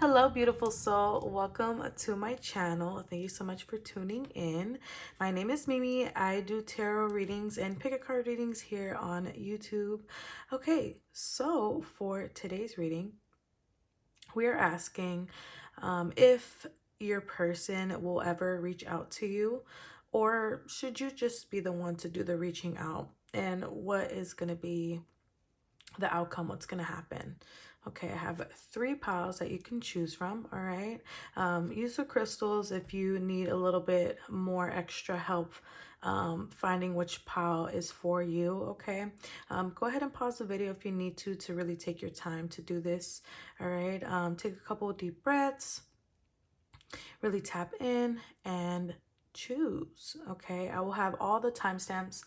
Hello, beautiful soul. Welcome to my channel. Thank you so much for tuning in. My name is Mimi. I do tarot readings and pick a card readings here on YouTube. Okay, so for today's reading, we are asking if your person will ever reach out to you, or should you just be the one to do the reaching out, and what is going to be the outcome, what's going to happen. Okay, I have 3 piles that you can choose from. All right, use the crystals if you need a little bit more extra help finding which pile is for you. Okay, go ahead and pause the video if you need to really take your time to do this. All right, take a couple of deep breaths, really tap in and choose. Okay, I will have all the timestamps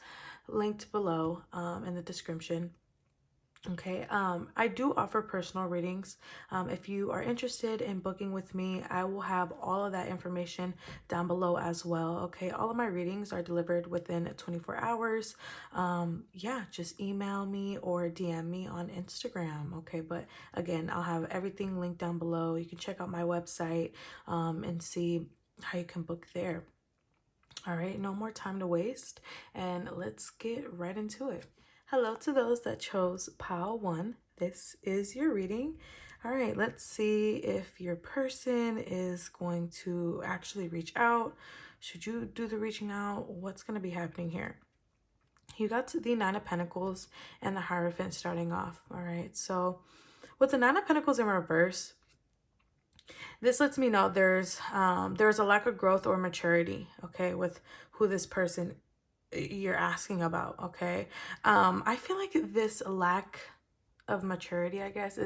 linked below in the description. Okay, I do offer personal readings. If you are interested in booking with me, I will have all of that information down below as well. Okay, all of my readings are delivered within 24 hours. Yeah, just email me or DM me on Instagram. Okay, but again, I'll have everything linked down below. You can check out my website and see how you can book there. All right, no more time to waste, and let's get right into it. Hello to those that chose pile 1. This is your reading. All right, let's see if your person is going to actually reach out. Should you do the reaching out? What's going to be happening here? You got to the 9 of Pentacles and the Hierophant starting off. All right, so with the 9 of Pentacles in reverse, this lets me know there's a lack of growth or maturity, okay, with who this person you're asking about. Okay, I feel like this lack of maturity, I guess,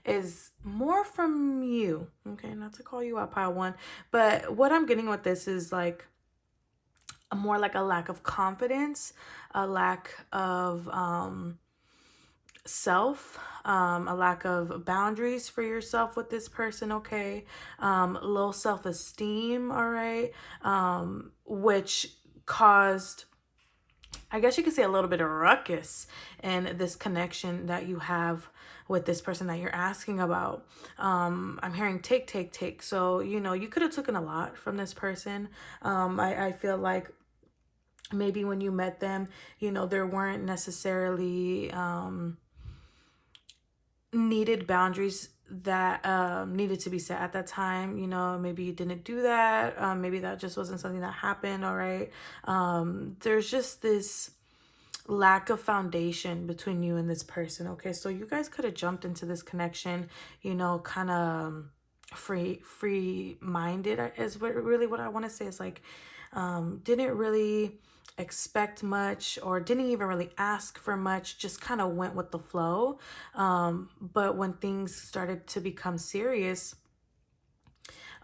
is more from you. Okay, not to call you out, pile 1, but what I'm getting with this is like more like a lack of confidence, a lack of self, a lack of boundaries for yourself with this person. Okay, low self-esteem. All right, which caused, I guess you could say, a little bit of ruckus in this connection that you have with this person that you're asking about. I'm hearing take. So, you could have taken a lot from this person. I feel like maybe when you met them, there weren't necessarily needed boundaries that needed to be set at that time. Maybe you didn't do that. Maybe that just wasn't something that happened. All right, there's just this lack of foundation between you and this person. Okay, so you guys could have jumped into this connection, kind of free minded is what I want to say. Is like didn't really expect much, or didn't even really ask for much, just kind of went with the flow. But when things started to become serious,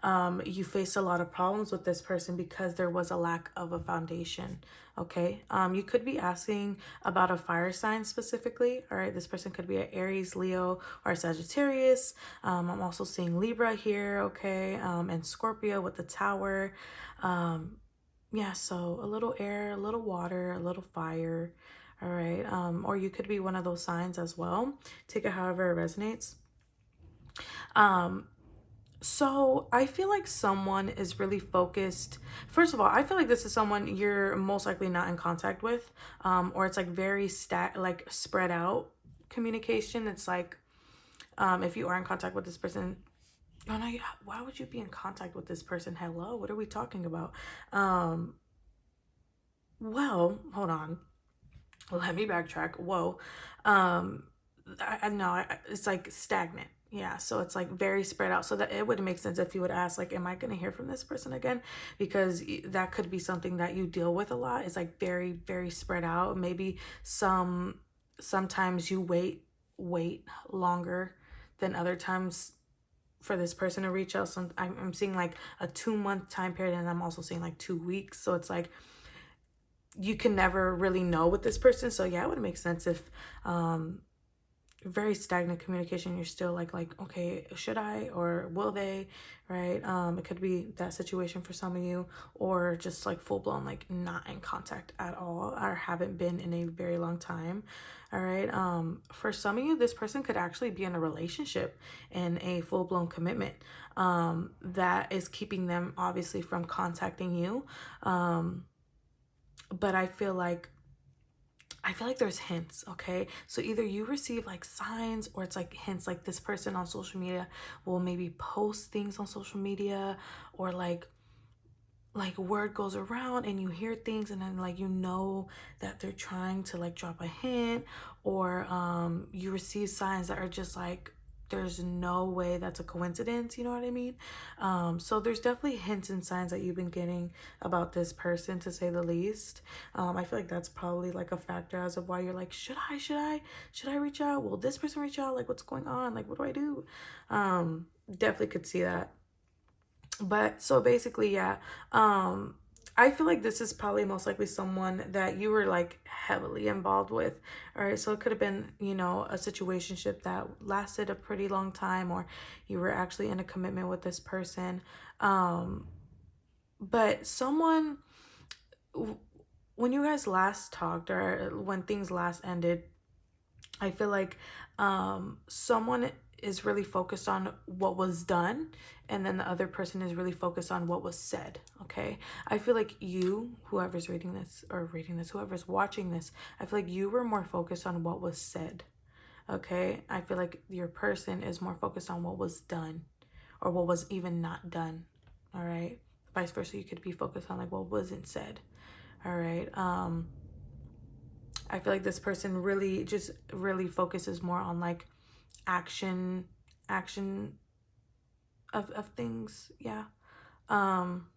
you face a lot of problems with this person because there was a lack of a foundation. Okay, you could be asking about a fire sign specifically. All right, this person could be an Aries, Leo, or Sagittarius. I'm also seeing Libra here. Okay, and Scorpio with the Tower. Yeah, so a little air, a little water, a little fire. All right, or you could be one of those signs as well. Take it however it resonates. So I feel like someone is really focused. First of all, I feel like this is someone you're most likely not in contact with, or it's like very spread out communication. It's like, if you are in contact with this person, oh no, yeah, why would you be in contact with this person? Hello, what are we talking about? Well, hold on, let me backtrack. Whoa, I know it's like stagnant. Yeah, so it's like very spread out. So that it would make sense if you would ask, like, am I going to hear from this person again? Because that could be something that you deal with a lot. It's like very spread out. Maybe sometimes you wait longer than other times for this person to reach out. So I'm seeing like a 2-month time period, and I'm also seeing like 2 weeks. So it's like you can never really know with this person. So yeah, it would make sense if very stagnant communication. You're still like, okay, should I or will they, right? It could be that situation for some of you, or just like full blown, like not in contact at all, or haven't been in a very long time. All right. For some of you, this person could actually be in a relationship and a full blown commitment that is keeping them obviously from contacting you. But I feel like there's hints, okay? So either you receive like signs, or it's like hints, like this person on social media will maybe post things on social media, or like word goes around and you hear things, and then like that they're trying to like drop a hint, or you receive signs that are just like there's no way that's a coincidence, you know what I mean? So there's definitely hints and signs that you've been getting about this person, to say the least. I feel like that's probably like a factor as of why you're like, should I reach out? Will this person reach out? Like, what's going on? Like, what do I do? Definitely could see that. But so basically, yeah, I feel like this is probably most likely someone that you were like heavily involved with. All right, so it could have been, a situationship that lasted a pretty long time, or you were actually in a commitment with this person. But when you guys last talked, or when things last ended, I feel like someone is really focused on what was done, and then the other person is really focused on what was said. Okay. I feel like you, whoever's whoever's watching this, I feel like you were more focused on what was said. Okay. I feel like your person is more focused on what was done, or what was even not done. All right. Vice versa, you could be focused on like what wasn't said. All right. I feel like this person really focuses more on like action of things. Yeah. Um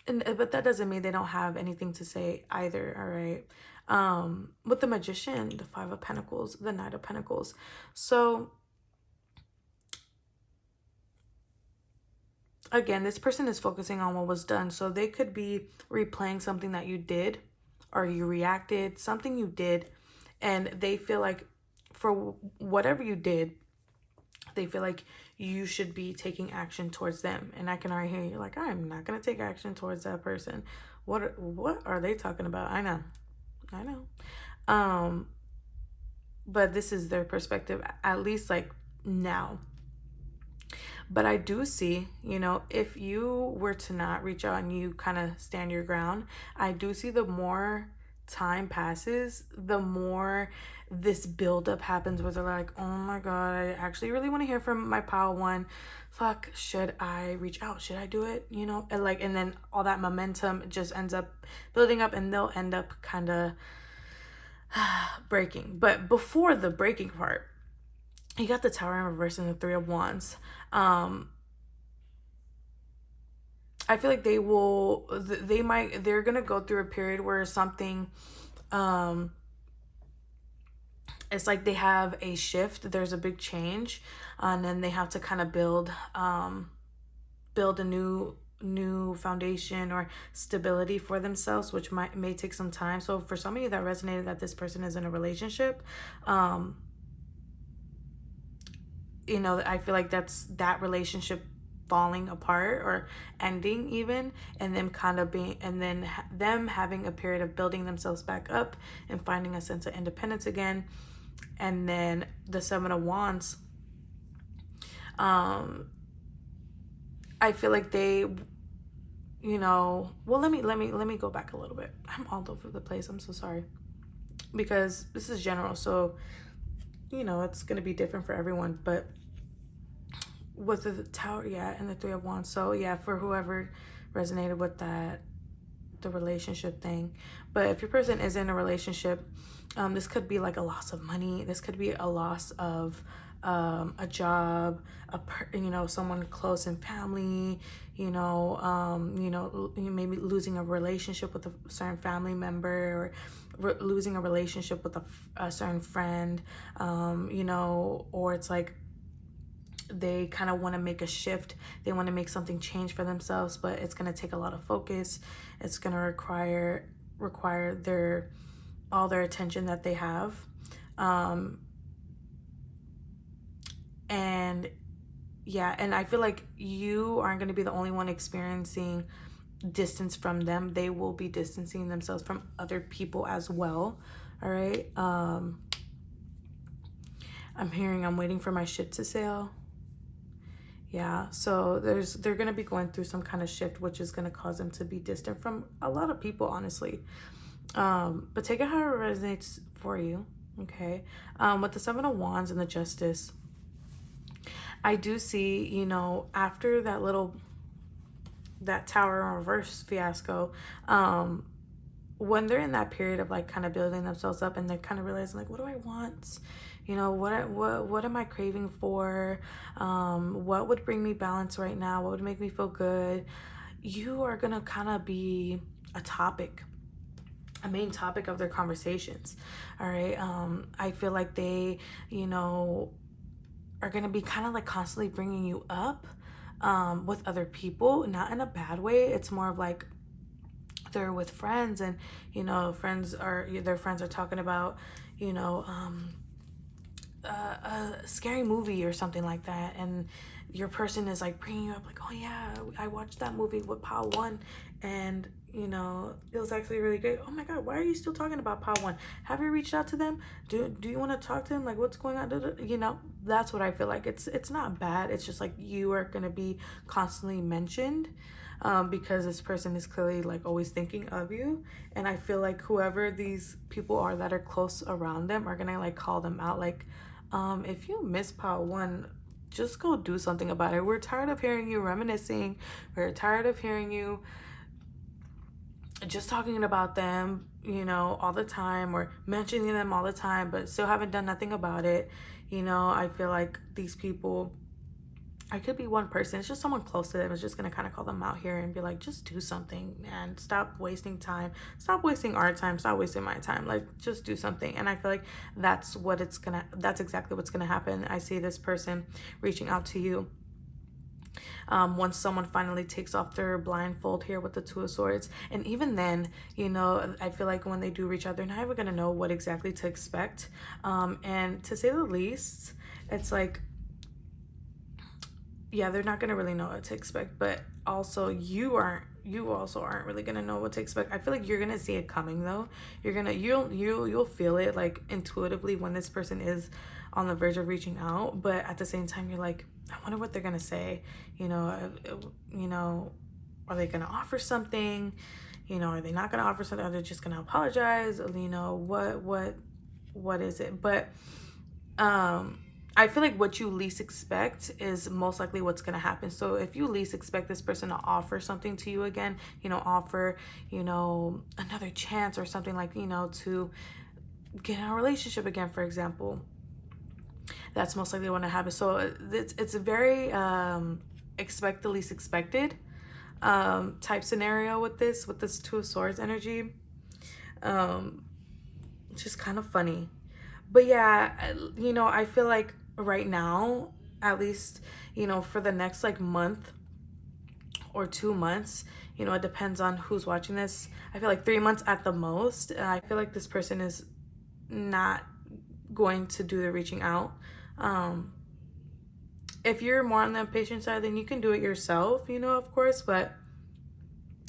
but that doesn't mean they don't have anything to say either. All right. With the Magician, the Five of Pentacles, the Knight of Pentacles. So again, this person is focusing on what was done. So they could be replaying something that you did, or you reacted, something you did, and they feel like for whatever you did, they feel like you should be taking action towards them. And I can already hear you like, I'm not going to take action towards that person. What are they talking about? I know. But this is their perspective, at least like now. But I do see, if you were to not reach out and you kind of stand your ground, I do see the more time passes, the more this buildup happens, where they're like, oh my God, I actually really want to hear from my pile one. Fuck, should I reach out? Should I do it? And then all that momentum just ends up building up, and they'll end up kind of breaking. But before the breaking part, you got the Tower in reverse and the Three of Wands. I feel like they're gonna go through a period where something, it's like they have a shift, there's a big change, and then they have to kind of build a new foundation or stability for themselves, which may take some time. So for some of you that resonated that this person is in a relationship, I feel like that's that relationship falling apart or ending even, and then them having a period of building themselves back up and finding a sense of independence again. And then the Seven of Wands, I feel like they, well, let me go back a little bit. I'm all over the place. I'm so sorry, because this is general, so it's going to be different for everyone. But with the Tower, yeah, and the Three of Wands, so yeah, for whoever resonated with that, the relationship thing. But if your person is in a relationship, this could be like a loss of money, this could be a loss of a job, someone close in family, maybe losing a relationship with a certain family member, or losing a relationship with a certain friend, or it's like they kind of want to make a shift, they want to make something change for themselves, but it's going to take a lot of focus, it's going to require all their attention that they have. And yeah, and I feel like you aren't going to be the only one experiencing distance from them. They will be distancing themselves from other people as well. All right. I'm waiting for my ship to sail. Yeah, so they're gonna be going through some kind of shift, which is gonna cause them to be distant from a lot of people, honestly. But take it how it resonates for you. Okay. With the Seven of Wands and the Justice, I do see, after that Tower in Reverse fiasco, when they're in that period of like kind of building themselves up and they're kind of realizing like, what do I want? What am I craving for? What would bring me balance right now? What would make me feel good? You are gonna kind of be a main topic of their conversations. All right. I feel like they, are gonna be kind of like constantly bringing you up with other people, not in a bad way. It's more of like they're with friends, and their friends are talking about, you know, a scary movie or something like that, and your person is like bringing you up like, oh yeah, I watched that movie with Pal One, and it was actually really great. Oh my god, why are you still talking about Pal One? Have you reached out to them? Do you want to talk to them? Like, what's going on? That's what I feel like. It's not bad. It's just like you are gonna be constantly mentioned, because this person is clearly like always thinking of you. And I feel like whoever these people are that are close around them are gonna like call them out, like, if you miss Part One, just go do something about it. We're tired of hearing you reminiscing. We're tired of hearing you just talking about them, all the time, or mentioning them all the time, but still haven't done nothing about it. I feel like these people, I could be one person, it's just someone close to them is just gonna kind of call them out here and be like, just do something, man. Stop wasting time. Stop wasting our time. Stop wasting my time. Like, just do something. And I feel like that's exactly what's gonna happen. I see this person reaching out to you. Once someone finally takes off their blindfold here with the Two of Swords. And even then, I feel like when they do reach out, they're not even going to know what exactly to expect. And to say the least, it's like, yeah, they're not going to really know what to expect, but also you also aren't really going to know what to expect. I feel like you're going to see it coming though. You'll feel it like intuitively when this person is on the verge of reaching out, but at the same time you're like, I wonder what they're going to say. Are they going to offer something? Are they not going to offer something? Are they just going to apologize? What is it? But I feel like what you least expect is most likely what's going to happen. So if you least expect this person to offer something to you again, offer, another chance or something, like, to get in a relationship again, for example, that's most likely what to happen. So it's a very expect the least expected type scenario with this Two of Swords energy. It's just kind of funny. But yeah, I feel like right now, at least, for the next like month or 2 months, it depends on who's watching this. I feel like 3 months at the most. I feel like this person is not going to do the reaching out. If you're more on the impatient side, then you can do it yourself, of course. But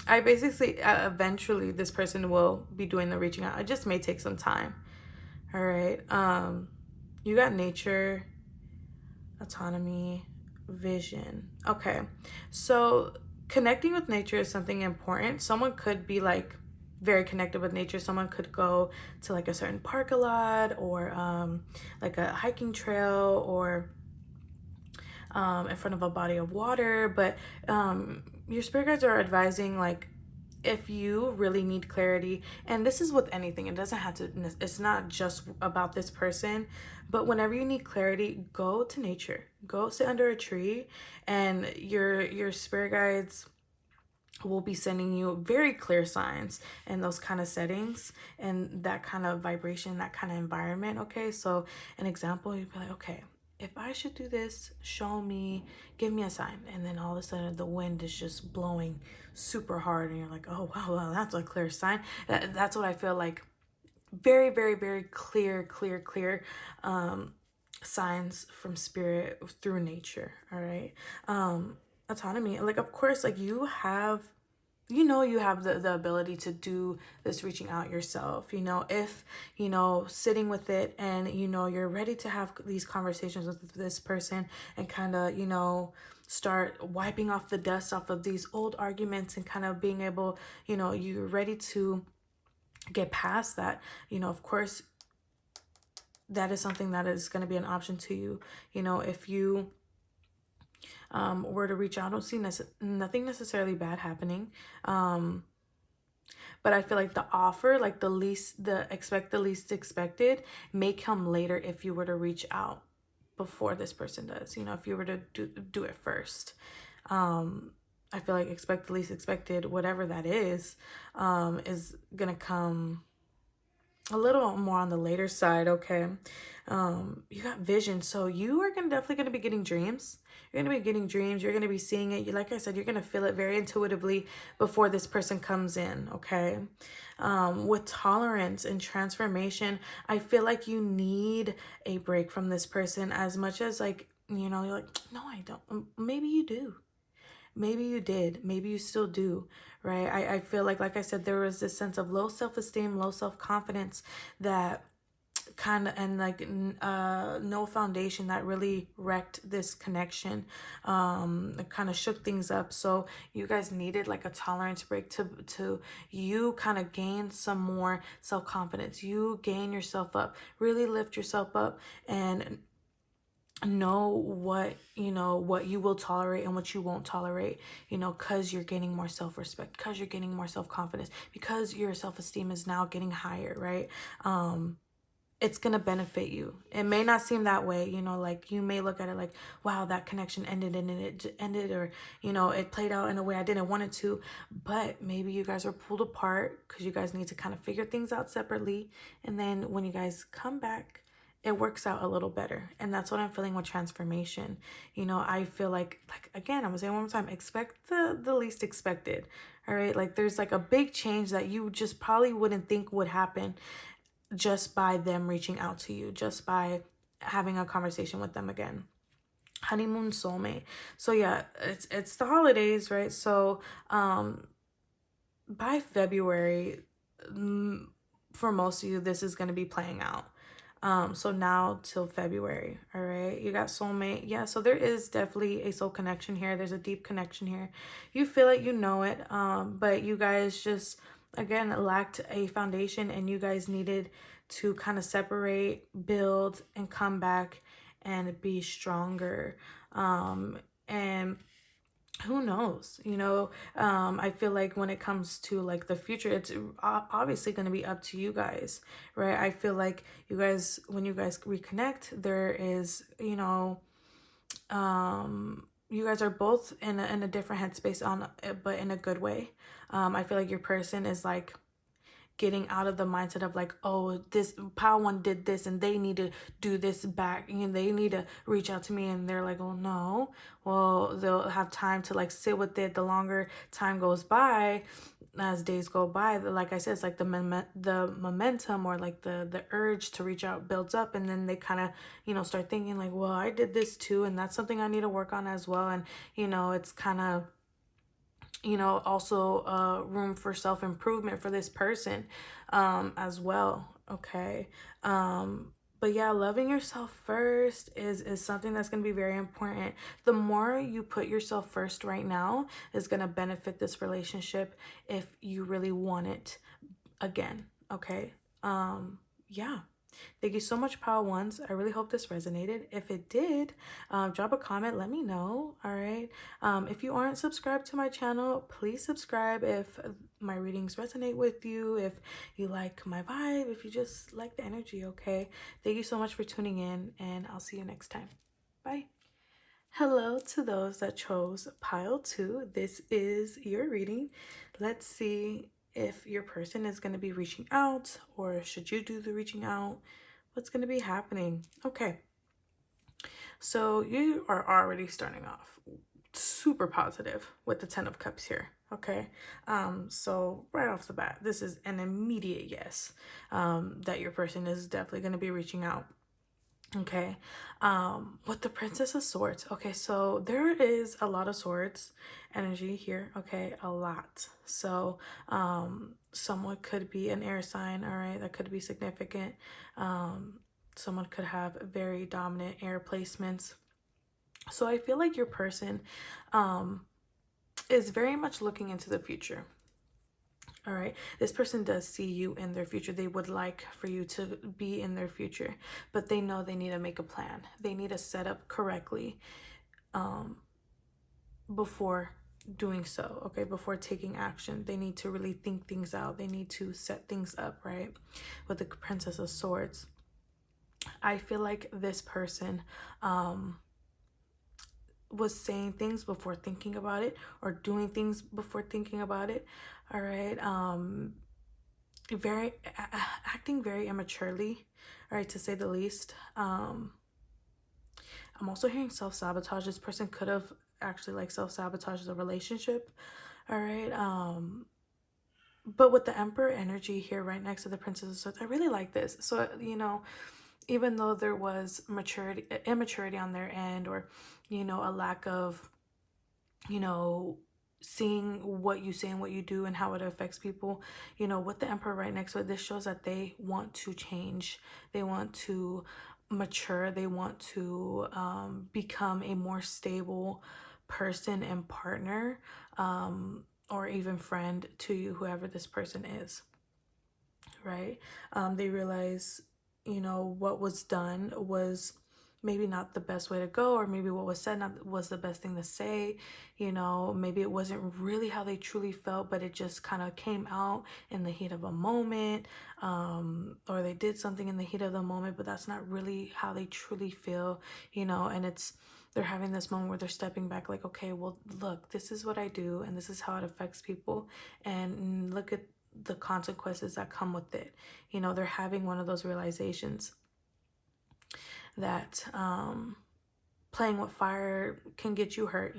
I basically, eventually, this person will be doing the reaching out. It just may take some time. All right. You got nature, autonomy, vision. Okay. So connecting with nature is something important. Someone could be like very connected with nature. Someone could go to like a certain park a lot, or like a hiking trail, or in front of a body of water. But your spirit guides are advising, like, if you really need clarity, and this is with anything, it doesn't have to, it's not just about this person, but whenever you need clarity, go to nature, go sit under a tree, and your spirit guides will be sending you very clear signs in those kind of settings and that kind of vibration, that kind of environment. Okay, so an example, you'd be like, okay, if I should do this, show me, give me a sign. And then all of a sudden the wind is just blowing super hard and you're like, oh wow, well, that's a clear sign. That's what I feel like. Very, very, very clear signs from spirit through nature. All right. Autonomy, like, of course, like, you have, you have the ability to do this reaching out yourself, if, sitting with it, and, you're ready to have these conversations with this person, and kind of, start wiping off the dust off of these old arguments, and kind of being able, you're ready to get past that, of course, that is something that is going to be an option to you. If you were to reach out, I don't see nothing necessarily bad happening. But I feel like the offer, like the least expected, may come later if you were to reach out before this person does. If you were to do it first. I feel like expect the least expected, whatever that is gonna come a little more on the later side. Okay. You got vision, so you are definitely gonna be getting dreams. You're gonna be getting dreams. You're gonna be seeing it. Like I said, you're gonna feel it very intuitively before this person comes in. Okay. With tolerance and transformation, I feel like you need a break from this person, as much as, like, you're like, no, I don't. Maybe you do. Maybe you did. Maybe you still do, right? I feel like I said, there was this sense of low self-esteem, low self-confidence, that kind of, and like no foundation, that really wrecked this connection. It kind of shook things up. So you guys needed like a tolerance break to you kind of gain some more self-confidence. You gain yourself up, really lift yourself up, and know what you will tolerate and what you won't tolerate, because you're gaining more self-respect, because you're gaining more self-confidence, because your self-esteem is now getting higher, right? It's gonna benefit you. It may not seem that way, like, you may look at it like, wow, that connection ended and it ended, or it played out in a way I didn't want it to. But maybe you guys are pulled apart because you guys need to kind of figure things out separately, and then when you guys come back, it works out a little better. And that's what I'm feeling with transformation. I feel like again, I'm gonna say it one more time, expect the least expected. All right. Like, there's like a big change that you just probably wouldn't think would happen, just by them reaching out to you, just by having a conversation with them again. Honeymoon soulmate. So yeah, it's the holidays, right? So by February, for most of you, this is going to be playing out. So now till February. All right. You got soulmate. Yeah. So there is definitely a soul connection here. There's a deep connection here. You feel it, it. But you guys just, again, lacked a foundation, and you guys needed to kind of separate, build, and come back and be stronger. And who knows, I feel like when it comes to like the future, it's obviously going to be up to you guys, right? I feel like you guys, when you guys reconnect, there is, you guys are both in a different headspace, but in a good way. I feel like your person is like getting out of the mindset of like, oh, this Power One did this and they need to do this back, and they need to reach out to me, and they're like, oh no. Well, they'll have time to like sit with it. The longer time goes by, as days go by, like I said, it's like the momentum, or like the urge to reach out builds up, and then they kind of start thinking like, well, I did this too, and that's something I need to work on as well. And it's kind of also room for self-improvement for this person as well. Okay. But yeah, loving yourself first is something that's going to be very important. The more you put yourself first right now is going to benefit this relationship if you really want it again. Okay. Yeah. Thank you so much, Power Ones. I really hope this resonated. If it did, drop a comment. Let me know. All right. If you aren't subscribed to my channel, please subscribe if my readings resonate with you, if you like my vibe, if you just like the energy. Okay. Thank you so much for tuning in, and I'll see you next time. Bye. Hello to those that chose pile 2. This is your reading. Let's see if your person is going to be reaching out, or should you do the reaching out? What's going to be happening? Okay. So you are already starting off super positive with the 10 of Cups here. Okay. So right off the bat, this is an immediate yes, that your person is definitely going to be reaching out. Okay. With the Princess of Swords. Okay, so there is a lot of swords energy here. Okay, a lot. So, someone could be an air sign, all right, that could be significant. Someone could have very dominant air placements. So I feel like your person is very much looking into the future. All right. This person does see you in their future. They would like for you to be in their future, but they know they need to make a plan. They need to set up correctly before doing so. Okay. Before taking action, they need to really think things out. They need to set things up, right? With the Princess of Swords, I feel like this person was saying things before thinking about it, or doing things before thinking about it. All right. Very acting very immaturely, all right, to say the least. I'm also hearing self-sabotage. This person could have actually like self-sabotaged the relationship, all right. But with the Emperor energy here right next to the Princess of Swords, I really like this. So, even though there was immaturity on their end, or a lack of you know, seeing what you say and what you do and how it affects people, with the Emperor right next to it, this shows that they want to change. They want to mature. They want to become a more stable person and partner, or even friend to you, whoever this person is, right? They realize, what was done was maybe not the best way to go, or maybe what was said not was the best thing to say. Maybe it wasn't really how they truly felt, but it just kind of came out in the heat of a moment, or they did something in the heat of the moment, but that's not really how they truly feel. And they're having this moment where they're stepping back, like, okay, well, look, this is what I do and this is how it affects people, and look at the consequences that come with it. They're having one of those realizations that playing with fire can get you hurt.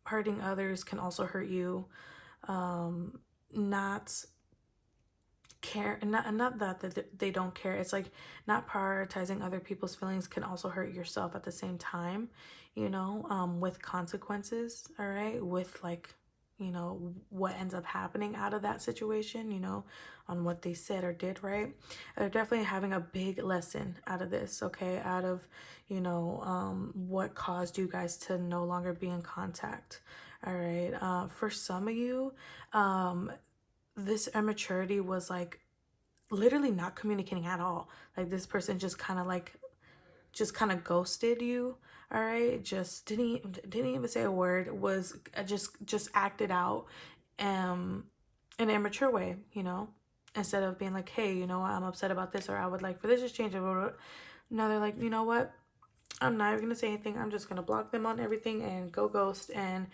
Hurting others can also hurt you. Not care, not that they don't care. It's like not prioritizing other people's feelings can also hurt yourself at the same time, with consequences, all right, with like, what ends up happening out of that situation, on what they said or did, right? They're definitely having a big lesson out of this, okay, out of, what caused you guys to no longer be in contact. All right. For some of you, this immaturity was like literally not communicating at all. Like this person just kind of ghosted you. All right, just didn't even say a word. Was just acted out, in an immature way. Instead of being like, hey, I'm upset about this, or I would like for this to change. No, they're like, you know what? I'm not even gonna say anything. I'm just gonna block them on everything and go ghost. And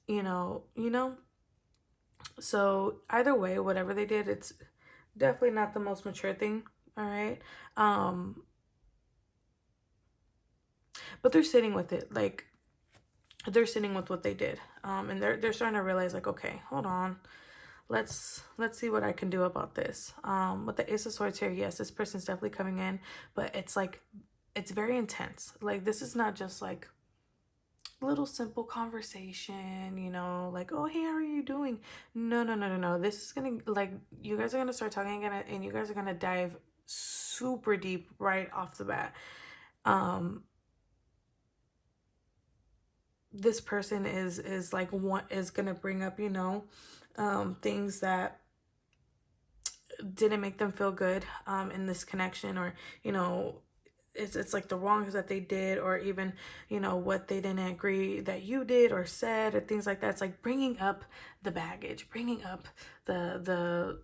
you know. So either way, whatever they did, it's definitely not the most mature thing. All right. But they're sitting with it. Like they're sitting with what they did. And they're starting to realize, like, okay, hold on. Let's see what I can do about this. With the Ace of Swords here, yes, this person's definitely coming in, but it's like it's very intense. Like this is not just like little simple conversation, like, oh, hey, how are you doing? No, no, no, no, no. This is gonna, like, you guys are gonna start talking again, and you guys are gonna dive super deep right off the bat. This person is like what is gonna bring up, things that didn't make them feel good in this connection, or it's like the wrongs that they did, or even what they didn't agree that you did or said, or things like that. It's like bringing up the baggage, bringing up the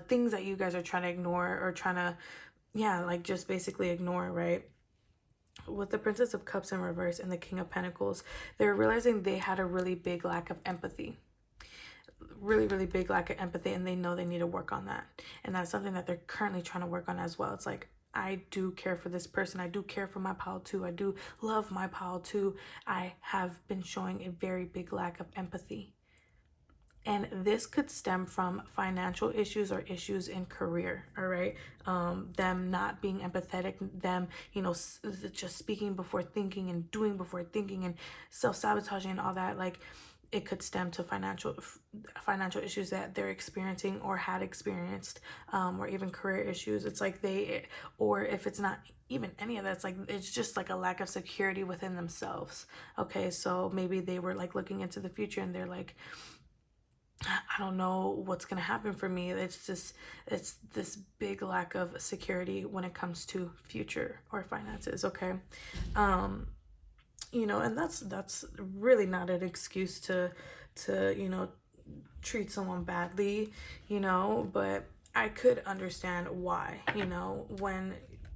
things that you guys are trying to ignore, or trying to, yeah, like just basically ignore, right? With the Princess of Cups in reverse and the King of Pentacles, they're realizing they had a really big lack of empathy, really, really big lack of empathy, and they know they need to work on that. And that's something that they're currently trying to work on as well. It's like, I do care for this person. I do care for my pal too. I do love my pal too. I have been showing a very big lack of empathy. And this could stem from financial issues or issues in career, all right? Them not being empathetic, them, just speaking before thinking and doing before thinking and self-sabotaging and all that. Like, it could stem to financial issues that they're experiencing or had experienced, or even career issues. It's like or if it's not even any of that, it's like it's just like a lack of security within themselves. Okay, so maybe they were like looking into the future and they're like, I don't know what's gonna happen for me. It's this big lack of security when it comes to future or finances. Okay, and that's really not an excuse to treat someone badly, but I could understand why,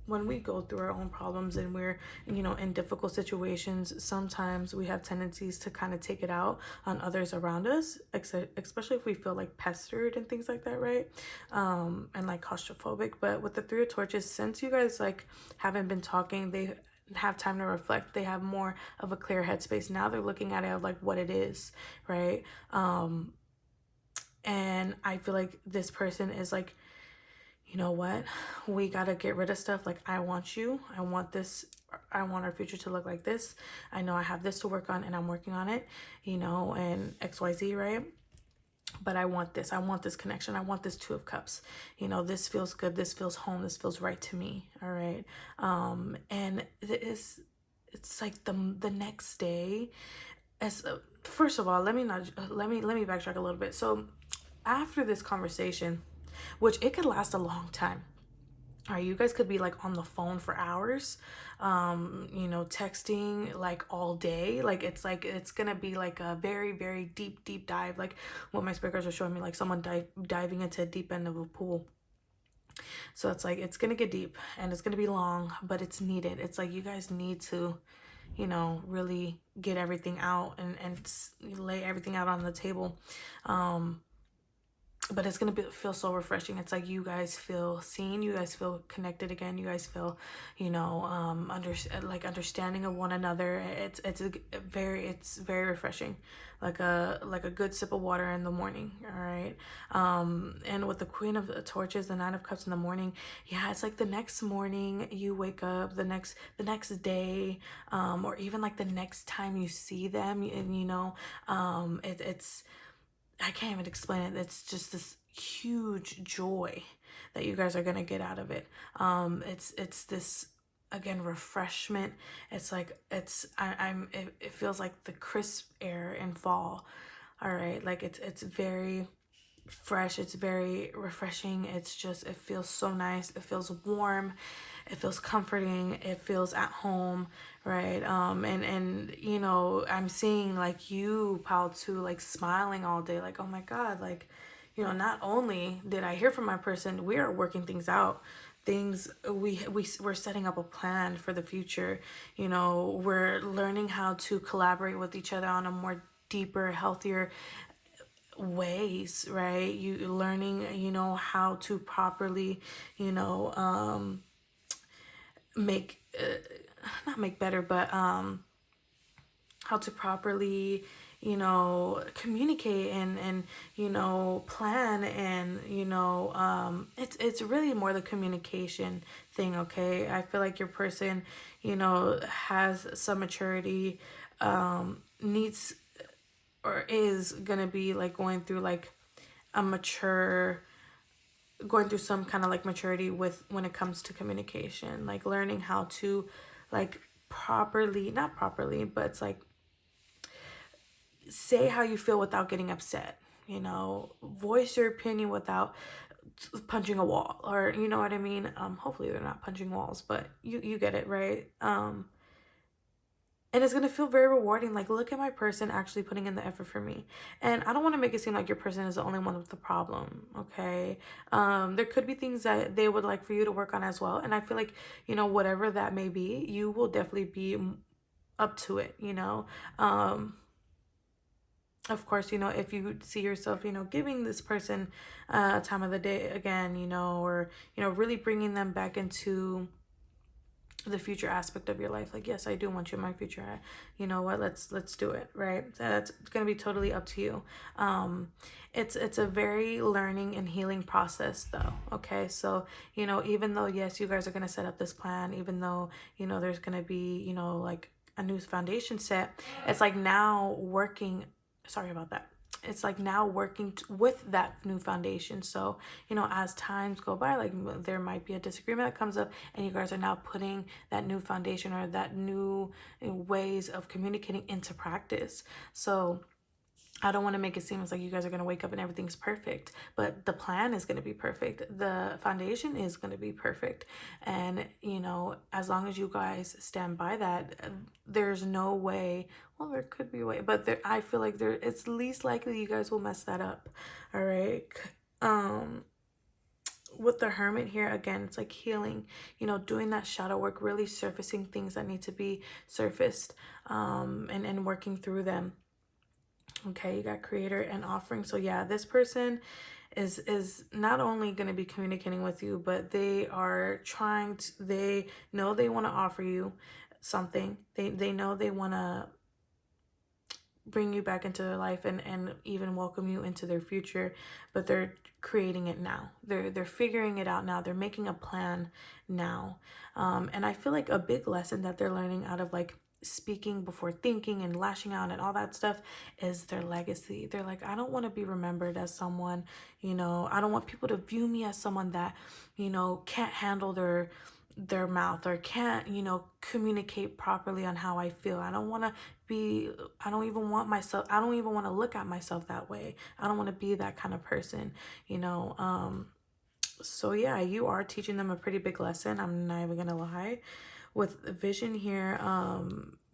when we go through our own problems and we're, in difficult situations, sometimes we have tendencies to kind of take it out on others around us, especially if we feel like pestered and things like that, right? And like claustrophobic. But with the Three of Torches, since you guys like haven't been talking, they have time to reflect, they have more of a clear headspace. Now they're looking at it like what it is, right? And I feel like this person is like, you know what, we gotta get rid of stuff. Like, I want you, I want this, I want our future to look like this. I know I have this to work on and I'm working on it, and XYZ, right? But I want this connection, I want this Two of Cups. This feels good, this feels home, this feels right to me. All right. And it's like the next day, as first of all, let me backtrack a little bit. So after this conversation, which it could last a long time, all right, you guys could be like on the phone for hours, texting like all day. Like, it's gonna be like a very, very deep dive, like what my speakers are showing me, like someone diving into a deep end of a pool. So it's like it's gonna get deep and it's gonna be long, but it's needed. It's like you guys need to, really get everything out and lay everything out on the table. But it's gonna feel so refreshing. It's like you guys feel seen, you guys feel connected again, you guys feel, understanding of one another. It's very refreshing, like a good sip of water in the morning. All right. And with the Queen of Torches, the Nine of Cups in the morning, yeah, it's like the next morning you wake up, the next day, or even like the next time you see them, and it's I can't even explain it. It's just this huge joy that you guys are gonna get out of it. It's this, again, refreshment. It's like it feels like the crisp air in fall. All right, like it's very fresh, it's very refreshing. It feels so nice, it feels warm, it feels comforting, it feels at home, right? And I'm seeing like you, Pal, too, like smiling all day, like, oh my god, like, not only did I hear from my person, we are working things out, things we're setting up a plan for the future. We're learning how to collaborate with each other on a more deeper, healthier ways, right? You learning, how to properly, make not make better, but how to properly, communicate and plan, and it's really more the communication thing. Okay, I feel like your person, has some maturity, needs or is gonna be like going through like a mature going through some kind of like maturity with when it comes to communication, like learning how to like properly, not properly, but it's like say how you feel without getting upset, voice your opinion without punching a wall, or you know what I mean. Hopefully they're not punching walls, but you get it, right? And it's going to feel very rewarding. Like, look at my person actually putting in the effort for me. And I don't want to make it seem like your person is the only one with the problem, okay? There could be things that they would like for you to work on as well. And I feel like, whatever that may be, you will definitely be up to it, Of course, if you see yourself, giving this person time of the day again, or, really bringing them back into the future aspect of your life. Like, yes, I do want you in my future. You know what, let's do it, right? That's gonna be totally up to you. It's a very learning and healing process though. Okay, so even though, yes, you guys are gonna set up this plan, even though there's gonna be like a new foundation set, it's like now working, sorry about that, it's like now working with that new foundation. So as times go by, like there might be a disagreement that comes up, and you guys are now putting that new foundation or that new ways of communicating into practice. So I don't want to make it seem as like you guys are going to wake up and everything's perfect, but the plan is going to be perfect. The foundation is going to be perfect. And, as long as you guys stand by that, there's no way, well, there could be a way, but I feel like it's least likely you guys will mess that up. All right. Um, with the Hermit here, again, it's like healing, doing that shadow work, really surfacing things that need to be surfaced, and working through them. Okay, you got Creator and Offering. So yeah, this person is not only going to be communicating with you, but they are trying to, they know they want to offer you something. They know they want to bring you back into their life, and even welcome you into their future, but they're creating it now. They're figuring it out now. They're making a plan now. And I feel like a big lesson that they're learning out of like speaking before thinking and lashing out and all that stuff is their legacy. They're like, I don't want to be remembered as someone, I don't want people to view me as someone that, can't handle their mouth, or can't communicate properly on how I feel. I don't want to be, I don't even want myself, I don't even want to look at myself that way. I don't want to be that kind of person. So yeah, you are teaching them a pretty big lesson, I'm not even gonna lie. With vision here,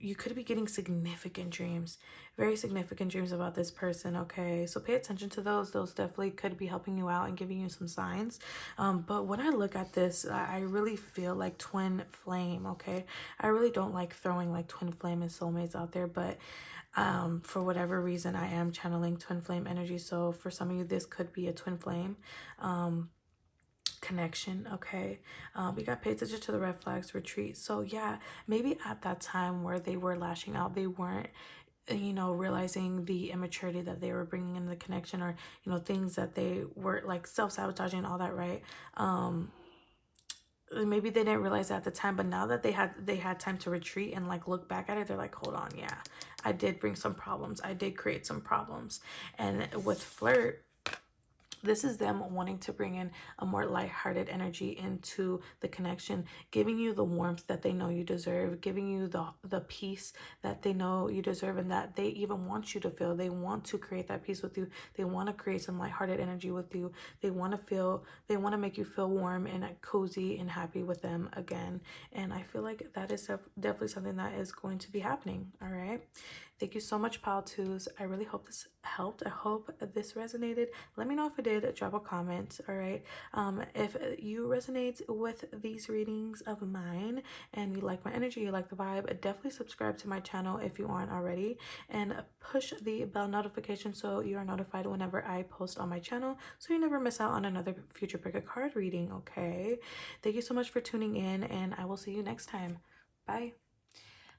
you could be getting significant dreams, very significant dreams about this person. Okay, so pay attention to those definitely could be helping you out and giving you some signs. But when I look at this, I really feel like twin flame. Okay, I really don't like throwing like twin flame and soulmates out there, but for whatever reason I am channeling twin flame energy. So for some of you, this could be a twin flame connection. Okay, we got pay attention to the red flags, retreat. So yeah, maybe at that time where they were lashing out, they weren't realizing the immaturity that they were bringing in the connection, or things that they were like self-sabotaging and all that, right? Maybe they didn't realize that at the time, but now that they had time to retreat and like look back at it, they're like, hold on, yeah, I did bring some problems, I did create some problems. And with flirt, this is them wanting to bring in a more lighthearted energy into the connection, giving you the warmth that they know you deserve, giving you the peace that they know you deserve, and that they even want you to feel. They want to create that peace with you. They want to create some lighthearted energy with you. They want to make you feel warm and cozy and happy with them again. And I feel like that is definitely something that is going to be happening. All right. Thank you so much, Pal Twos. I really hope this helped. I hope this resonated. Let me know if it did. Drop a comment. All right. If you resonate with these readings of mine and you like my energy, you like the vibe, definitely subscribe to my channel if you aren't already, and push the bell notification so you are notified whenever I post on my channel, so you never miss out on another future pick a card reading. Okay. Thank you so much for tuning in, and I will see you next time. Bye.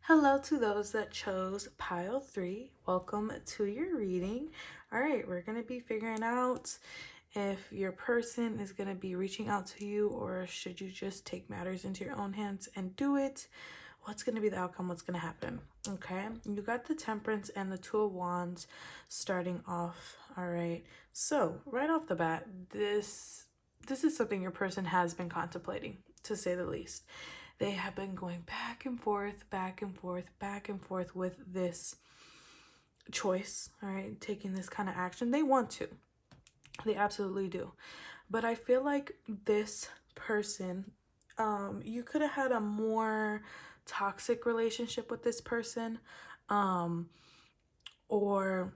Hello to those that chose pile 3. Welcome to your reading. All right, we're going to be figuring out if your person is going to be reaching out to you, or should you just take matters into your own hands and do it. What's going to be the outcome? What's going to happen? Okay, you got the Temperance and the Two of Wands starting off. All right, so right off the bat, this is something your person has been contemplating, to say the least. They have been going back and forth, back and forth, back and forth with this choice, all right, taking this kind of action. They want to. They absolutely do. But I feel like this person, you could have had a more toxic relationship with this person, or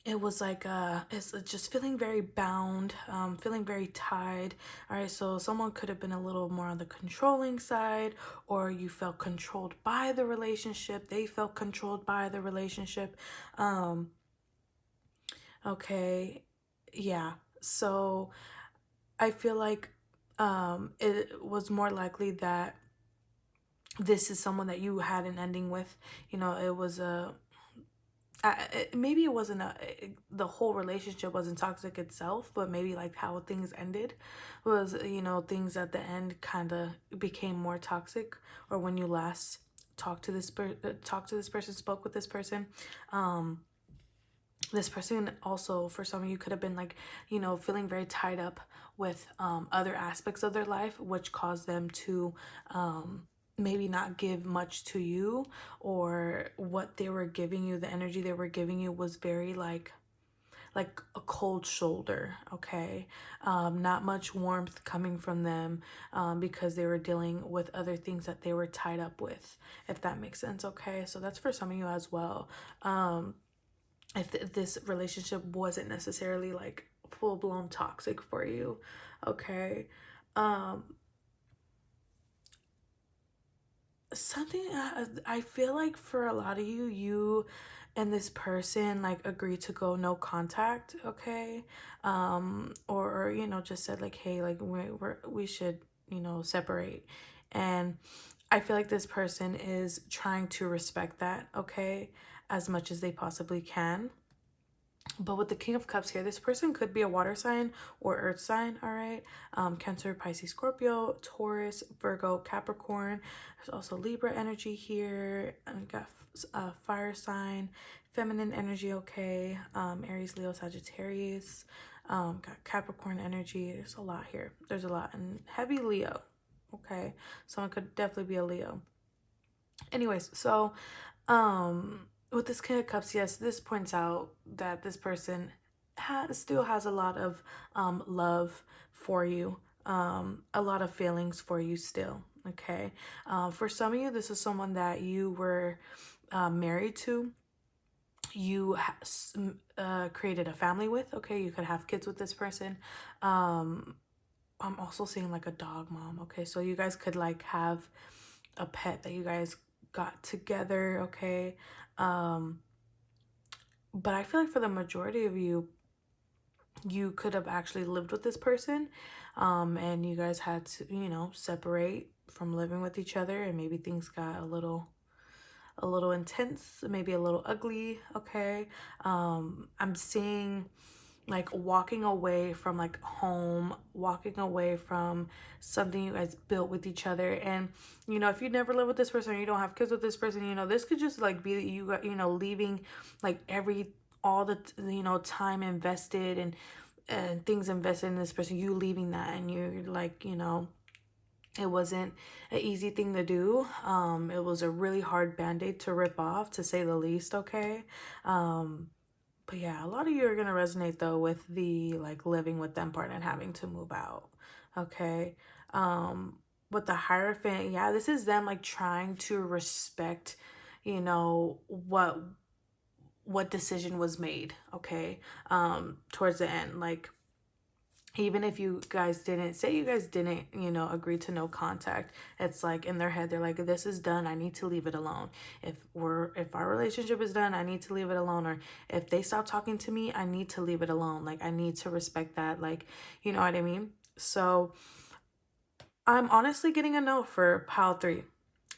it was like it's just feeling very bound, feeling very tied. All right, so someone could have been a little more on the controlling side, or you felt controlled by the relationship, they felt controlled by the relationship. Okay, yeah, so I feel like it was more likely that this is someone that you had an ending with. It was a maybe it wasn't the whole relationship wasn't toxic itself, but maybe like how things ended was, things at the end kind of became more toxic. Or when you last talked to this person, spoke with this person, um this person also, for some of you, could have been like, feeling very tied up with other aspects of their life, which caused them to maybe not give much to you, or what they were giving you, the energy they were giving you was very like a cold shoulder. Okay. Not much warmth coming from them, because they were dealing with other things that they were tied up with, if that makes sense. Okay, so that's for some of you as well. If this relationship wasn't necessarily like full-blown toxic for you. Okay. um Something, I feel like for a lot of you, you and this person like agreed to go no contact. Okay. Or just said like, hey, like we should separate. And I feel like this person is trying to respect that, okay, as much as they possibly can. But with the King of Cups here, this person could be a water sign or earth sign, all right? Cancer, Pisces, Scorpio, Taurus, Virgo, Capricorn. There's also Libra energy here. We got fire sign, feminine energy, okay? Aries, Leo, Sagittarius. Got Capricorn energy. There's a lot here. There's a lot. And heavy Leo, okay? Someone could definitely be a Leo. Anyways, so with this King of Cups, yes, this points out that this person still has a lot of love for you, a lot of feelings for you still. Okay. For some of you, this is someone that you were married to. You created a family with. Okay, you could have kids with this person. I'm also seeing like a dog mom. Okay, so you guys could like have a pet that you guys got together. Okay. But I feel like for the majority of you, you could have actually lived with this person, and you guys had to separate from living with each other, and maybe things got a little intense, maybe a little ugly. Okay. I'm seeing like walking away from like home, walking away from something you guys built with each other. And if you never live with this person, or you don't have kids with this person, this could just like be you got leaving like all the time invested and things invested in this person, you leaving that, and you're like, it wasn't an easy thing to do. It was a really hard band-aid to rip off, to say the least. Okay. But yeah, a lot of you are going to resonate though with the like living with them part and having to move out. Okay. With the Hierophant, yeah, this is them like trying to respect, what decision was made. Okay. Towards the end, like, even if you guys didn't agree to no contact, it's like in their head they're like, this is done, I need to leave it alone. If our relationship is done, I need to leave it alone. Or if they stop talking to me, I need to leave it alone. Like, I need to respect that, like, you know what I mean? So I'm honestly getting a no for pile 3,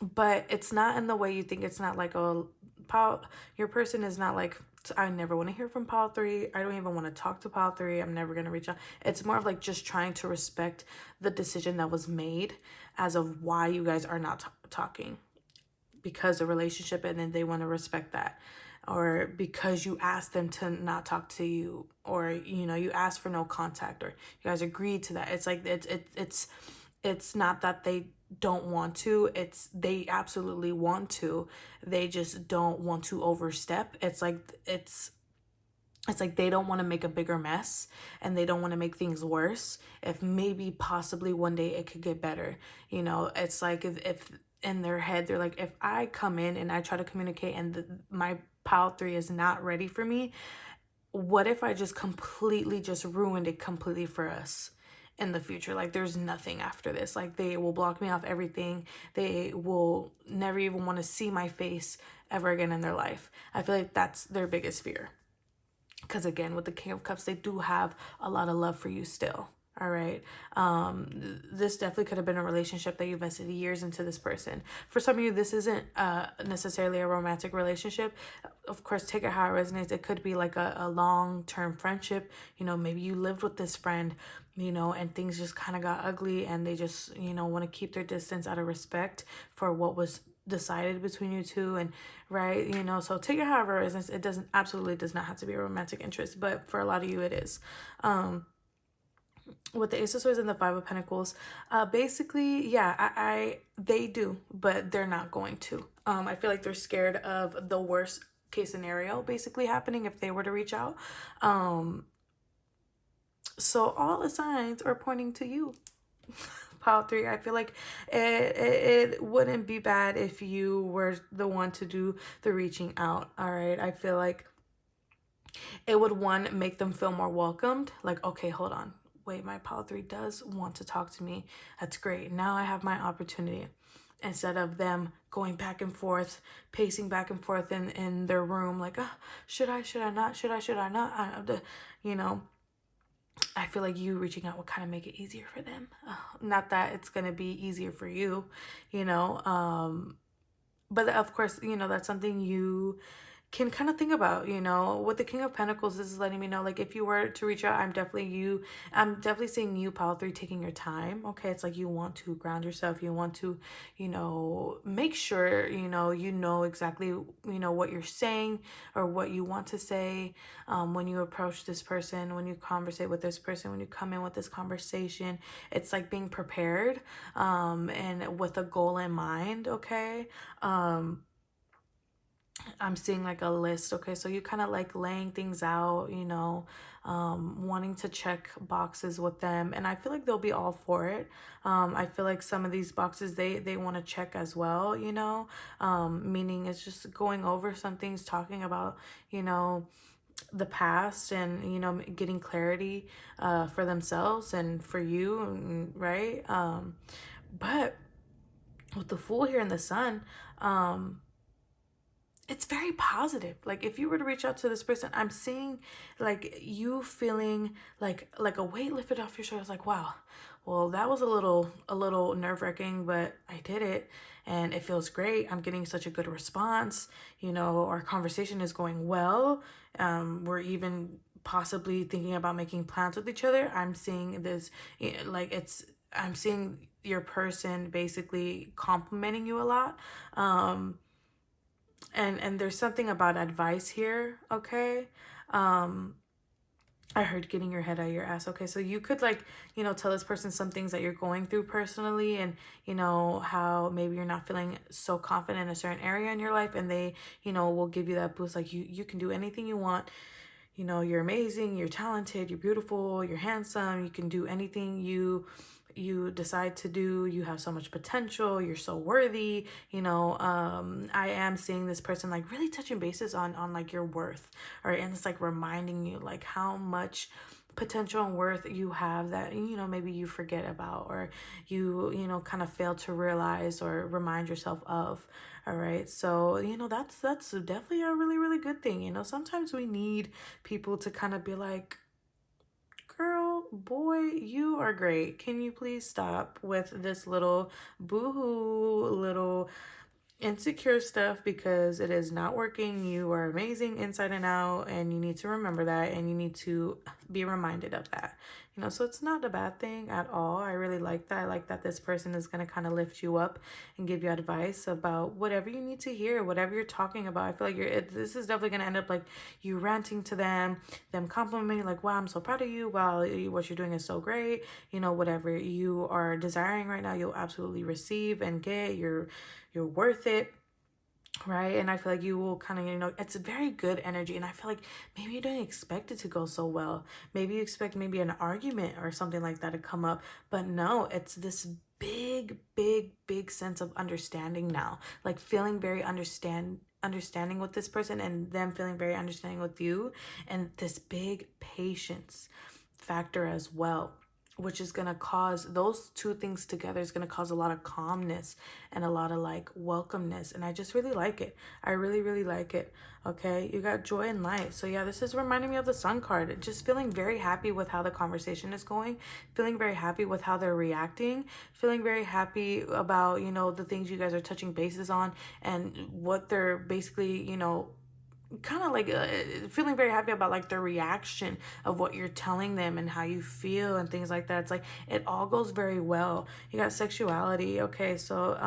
but it's not in the way you think. It's not like, oh, pile, your person is not like, I never want to hear from pile 3. I don't even want to talk to pile 3. I'm never going to reach out. It's more of like just trying to respect the decision that was made as of why you guys are not talking, because of relationship, and then they want to respect that. Or because you asked them to not talk to you, or you asked for no contact, or you guys agreed to that. It's like it's not that they don't want to, it's they absolutely want to, they just don't want to overstep. It's like they don't want to make a bigger mess, and they don't want to make things worse if maybe possibly one day it could get better. It's like if in their head they're like, if I come in and I try to communicate, and my pile 3 is not ready for me, what if I just completely just ruined it completely for us in the future? Like, there's nothing after this. Like, they will block me off everything. They will never even want to see my face ever again in their life. I feel like that's their biggest fear. Because again, with the King of Cups, they do have a lot of love for you still. All right. This definitely could have been a relationship that you invested years into this person. For some of you, this isn't necessarily a romantic relationship. Of course, take it how it resonates. It could be like a long-term friendship. Maybe you lived with this friend, and things just kind of got ugly, and they just, want to keep their distance out of respect for what was decided between you two. And right, so take it however it resonates. It absolutely does not have to be a romantic interest, but for a lot of you it is. With the Ace of Swords and the Five of Pentacles, basically, yeah, they do, but they're not going to. I feel like they're scared of the worst case scenario basically happening if they were to reach out. So all the signs are pointing to you. Pile 3, I feel like it wouldn't be bad if you were the one to do the reaching out. All right, I feel like it would, one, make them feel more welcomed. Like, okay, hold on, wait, my pile 3 does want to talk to me. That's great. Now I have my opportunity. Instead of them going back and forth, pacing back and forth in their room, like, oh, should I not, should I not, you know. I feel like you reaching out would kind of make it easier for them. Not that it's going to be easier for you, you know. But of course, that's something you can kind of think about. With the King of Pentacles, this is letting me know, like, if you were to reach out, I'm definitely seeing you, pile 3, taking your time. Okay, it's like you want to ground yourself, you want to make sure you know exactly what you're saying or what you want to say, when you approach this person, when you conversate with this person, when you come in with this conversation. It's like being prepared, and with a goal in mind. Okay. I'm seeing like a list. Okay, so you kind of like laying things out, wanting to check boxes with them, and I feel like they'll be all for it. I feel like some of these boxes they want to check as well, meaning it's just going over some things, talking about the past, and getting clarity for themselves and for you, right? But with the Fool here and the Sun, it's very positive. Like, if you were to reach out to this person, I'm seeing like you feeling like a weight lifted off your shoulders. Like, wow, well, that was a little nerve-wracking, but I did it, and it feels great. I'm getting such a good response. Our conversation is going well. We're even possibly thinking about making plans with each other. I'm seeing this, I'm seeing your person basically complimenting you a lot. And there's something about advice here. Okay. I heard getting your head out of your ass. Okay, so you could tell this person some things that you're going through personally, and how maybe you're not feeling so confident in a certain area in your life, and they will give you that boost, like, you can do anything you want. You're amazing, you're talented, you're beautiful, you're handsome, you can do anything you decide to do. You have so much potential, you're so worthy. I am seeing this person like really touching bases on like your worth, or and it's like reminding you like how much potential and worth you have that maybe you forget about, or you kind of fail to realize or remind yourself of. All right, so that's definitely a really, really good thing. Sometimes we need people to kind of be like, girl, boy, you are great. Can you please stop with this little boohoo, little insecure stuff, because it is not working. You are amazing inside and out, and you need to remember that, and you need to be reminded of that. So it's not a bad thing at all. I really like that. I like that this person is going to kind of lift you up and give you advice about whatever you need to hear, whatever you're talking about. I feel like this is definitely going to end up like you ranting to them complimenting, like, wow, I'm so proud of you, wow, what you're doing is so great. Whatever you are desiring right now, you'll absolutely receive and get. You're worth it, right? And I feel like you will kind of, it's a very good energy. And I feel like maybe you didn't expect it to go so well. Maybe you expect maybe an argument or something like that to come up, but no, it's this big, big, big sense of understanding now, like feeling very understanding with this person, and them feeling very understanding with you, and this big patience factor as well which is going to cause, those two things together is going to cause a lot of calmness and a lot of like welcomeness. And I just really like it. I really, really like it. Okay. You got joy and light. So yeah, this is reminding me of the Sun card. Just feeling very happy with how the conversation is going, feeling very happy with how they're reacting, feeling very happy about, you know, the things you guys are touching bases on and what they're basically, you know, kind of like feeling very happy about like the reaction of what you're telling them and how you feel and things like that. It's like it all goes very well. You got sexuality. Okay, so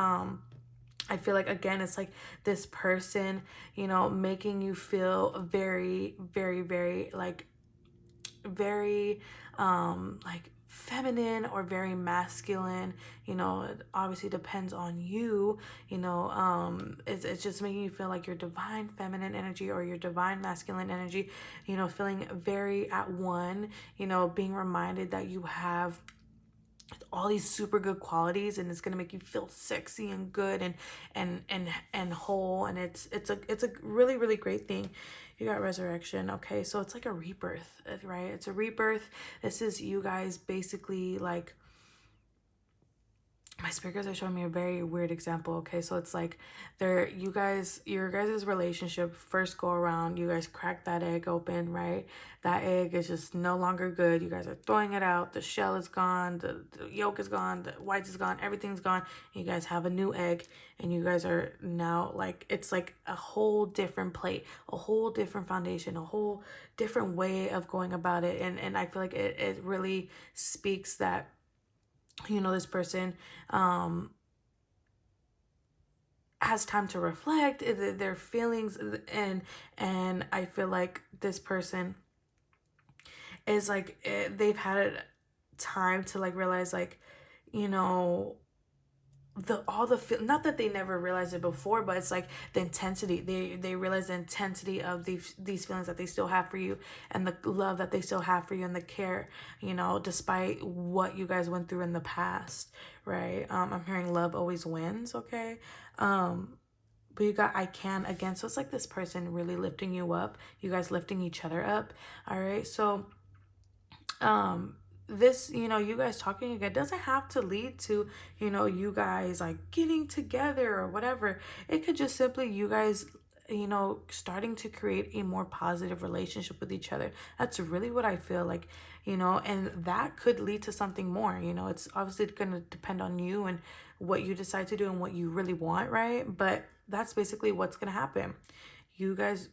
I feel like again it's like this person, you know, making you feel very, very, very like very like feminine or very masculine. You know, it obviously depends on you. You know, it's just making you feel like your divine feminine energy or your divine masculine energy, you know, feeling very at one, you know, being reminded that you have all these super good qualities and it's going to make you feel sexy and good and whole. And it's a really, really great thing. You got resurrection. Okay, so it's like a rebirth, right? It's a rebirth. This is you guys basically like, my speakers are showing me a very weird example. Okay, so it's like your guys' relationship first go around, you guys crack that egg open, right? That egg is just no longer good. You guys are throwing it out. The shell is gone, the yolk is gone, the whites is gone, everything's gone. You guys have a new egg, and you guys are now like, it's like a whole different plate, a whole different foundation, a whole different way of going about it. And I feel like it really speaks that, you know, this person has time to reflect their feelings. And I feel like this person is like they've had time to like realize like, you know, not that they never realized it before, but it's like the intensity, they realize the intensity of these feelings that they still have for you, and the love that they still have for you, and the care, you know, despite what you guys went through in the past, right? I'm hearing love always wins. Okay. But you got I can again, so it's like this person really lifting you up, you guys lifting each other up. All right, so this, you know, you guys talking again doesn't have to lead to, you know, you guys like getting together or whatever. It could just simply you guys, you know, starting to create a more positive relationship with each other. That's really what I feel like, you know, and that could lead to something more. You know, it's obviously going to depend on you and what you decide to do and what you really want, right? But that's basically what's going to happen. You guys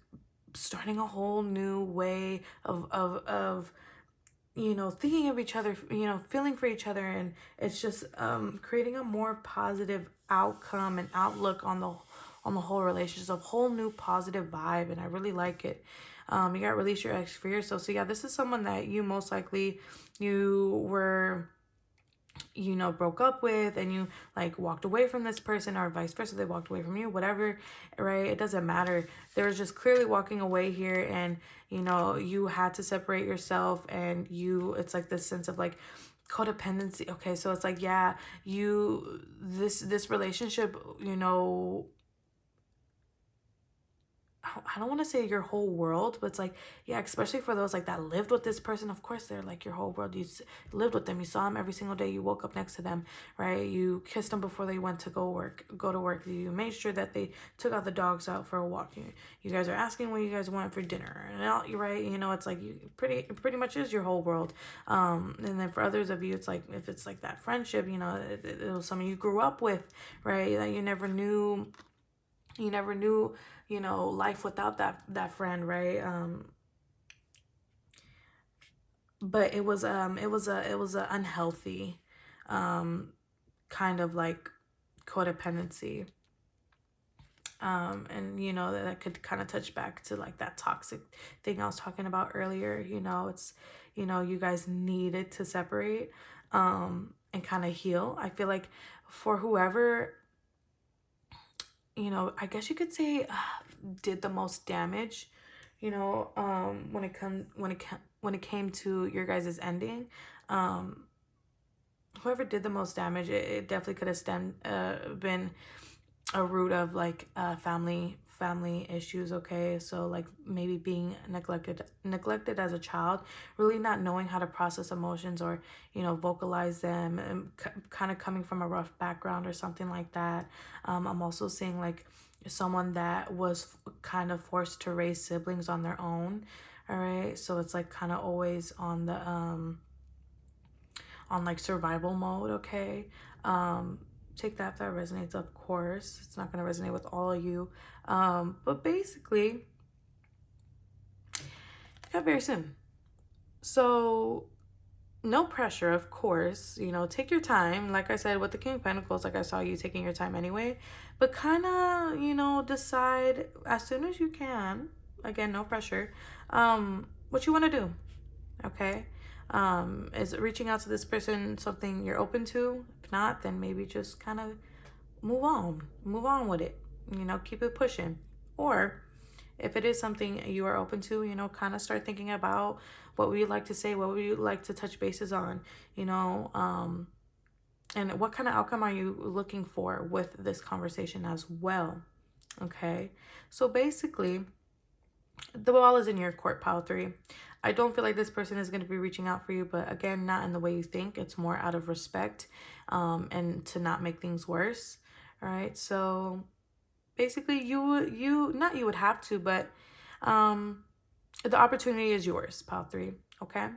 starting a whole new way of you know, thinking of each other, you know, feeling for each other. And it's just creating a more positive outcome and outlook on the whole relationship, a whole new positive vibe. And I really like it. You got release your ex for yourself. So yeah, this is someone that you most likely you were, you know, broke up with, and you like walked away from this person, or vice versa, they walked away from you, whatever, right? It doesn't matter. There's just clearly walking away here, and you know, you had to separate yourself, and you, it's like this sense of like codependency. Okay, so it's like, yeah, you, this relationship, you know, I don't want to say your whole world, but it's like, yeah, especially for those like that lived with this person. Of course, they're like your whole world. You lived with them. You saw them every single day. You woke up next to them, right? You kissed them before they went to go to work. You made sure that they took out the dogs out for a walk. You guys are asking what you guys want for dinner, and all, you're right. You know, it's like you pretty much is your whole world. And then for others of you, it's like if it's like that friendship, you know, it was someone you grew up with, right? That you never knew. You know, life without that friend, right? But it was a unhealthy kind of like codependency. And you know, that could kind of touch back to like that toxic thing I was talking about earlier. You know, it's, you know, you guys needed to separate and kind of heal. I feel like for whoever, you know, I guess you could say did the most damage, you know, when it came to your guys' ending. Whoever did the most damage, it definitely could have been a root of like family family issues, okay? So like maybe being neglected as a child, really not knowing how to process emotions or, you know, vocalize them, and kind of coming from a rough background or something like that. I'm also seeing like someone that was kind of forced to raise siblings on their own. All right, so it's like kind of always on the on like survival mode, okay? Take that if that resonates, of course. It's not going to resonate with all of you. But basically, got very soon. So no pressure, of course. You know, take your time. Like I said, with the King of Pentacles, like I saw you taking your time anyway. But kind of, you know, decide as soon as you can. Again, no pressure. What you want to do, okay? Is reaching out to this person something you're open to? If not, then maybe just kind of move on with it, you know, keep it pushing. Or if it is something you are open to, you know, kind of start thinking about what would you like to say, what would you like to touch bases on, you know, and what kind of outcome are you looking for with this conversation as well. Okay, so basically the ball is in your court, pile 3. I don't feel like this person is going to be reaching out for you, but again, not in the way you think. It's more out of respect, and to not make things worse. All right, so basically you would have to, but the opportunity is yours, pile 3. Okay,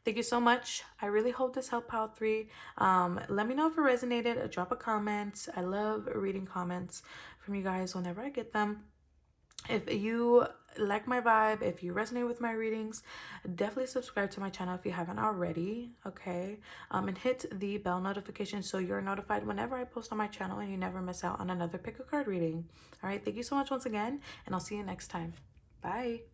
thank you so much. I really hope this helped, pile 3. Let me know if it resonated. Drop a comment. I love reading comments from you guys whenever I get them. If you like my vibe, if you resonate with my readings, definitely subscribe to my channel if you haven't already, okay? And hit the bell notification so you're notified whenever I post on my channel and you never miss out on another pick a card reading. All right, thank you so much once again, and I'll see you next time. Bye.